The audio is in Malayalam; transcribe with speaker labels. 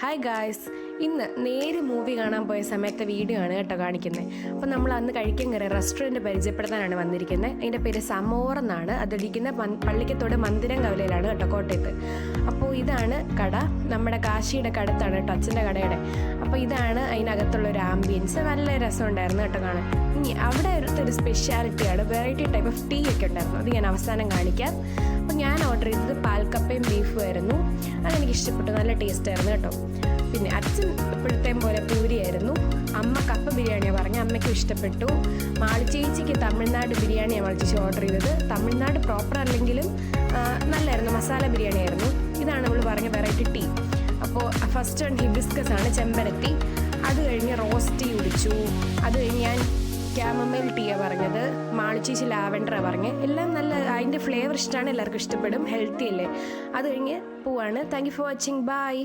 Speaker 1: ഹായ് ഗായ്സ്, ഇന്ന് നേര് മൂവി കാണാൻ പോയ സമയത്തെ വീഡിയോ ആണ് കേട്ടോ കാണിക്കുന്നത്. അപ്പോൾ നമ്മൾ അന്ന് കഴിക്കാൻ കയറിയ റെസ്റ്റോറൻറ്റ് പരിചയപ്പെടുത്താനാണ് വന്നിരിക്കുന്നത്. അതിൻ്റെ പേര് സമോർ എന്നാണ്. അതിരിക്കുന്ന പള്ളിക്കത്തോട് മന്ദിരം കവലയിലാണ് കേട്ടോ, കോട്ടയത്ത്. അപ്പോൾ ഇതാണ് കട, നമ്മുടെ കാശിയുടെ കടത്താണ് കേട്ടോ, അച്ഛൻ്റെ കടയുടെ. അപ്പോൾ ഇതാണ് അതിനകത്തുള്ളൊരു ആംബിയൻസ്. നല്ല രസമുണ്ടായിരുന്നു കേട്ടോ കാണാൻ. ഇനി അവിടെ ഒരു സ്പെഷ്യാലിറ്റിയാണ്, വെറൈറ്റി ടൈപ്പ് ഓഫ് ടീ ഒക്കെ ഉണ്ടായിരുന്നു. അത് ഞാൻ അവസാനം കാണിക്കാം. അപ്പോൾ ഞാൻ ഓർഡർ ചെയ്തത് പാൽക്കപ്പയും ബീഫും ആയിരുന്നു. അതെനിക്ക് ഇഷ്ടപ്പെട്ടു, നല്ല ടേസ്റ്റ് ആയിരുന്നു കേട്ടോ. പിന്നെ അച്ഛൻ ഇപ്പോഴത്തെ പോലെ പൂരിയായിരുന്നു. അമ്മ കപ്പ ബിരിയാണിയാണ് പറഞ്ഞത്, അമ്മയ്ക്കും ഇഷ്ടപ്പെട്ടു. മാളിച്ചേച്ചിക്ക് തമിഴ്നാട് ബിരിയാണിയാണ് മാളിച്ചേച്ചി ഓർഡർ ചെയ്തത്. തമിഴ്നാട് പ്രോപ്പർ അല്ലെങ്കിലും നല്ലായിരുന്നു, മസാല ബിരിയാണി ആയിരുന്നു. ഇതാണ് അവൾ പറഞ്ഞ വെറൈറ്റി ടീ. അപ്പോൾ ഫസ്റ്റ് വൺ ഹിബിസ്കസ് ആണ്, ചെമ്പരത്തി. അത് കഴിഞ്ഞ് റോസ് ടീ കുടിച്ചു. അത് കഴിഞ്ഞ് ഞാൻ ക്യാമമൈൽ ടീയാണ് പറഞ്ഞത്. മാളിച്ചേച്ചി ലാവൻഡറാണ് പറഞ്ഞത്. എല്ലാം നല്ല, അതിൻ്റെ ഫ്ലേവർ ഇഷ്ടമാണ്, എല്ലാവർക്കും ഇഷ്ടപ്പെടും, ഹെൽത്തി അല്ലേ. അത് കഴിഞ്ഞ് പോവാണ്. Thank you for watching, by.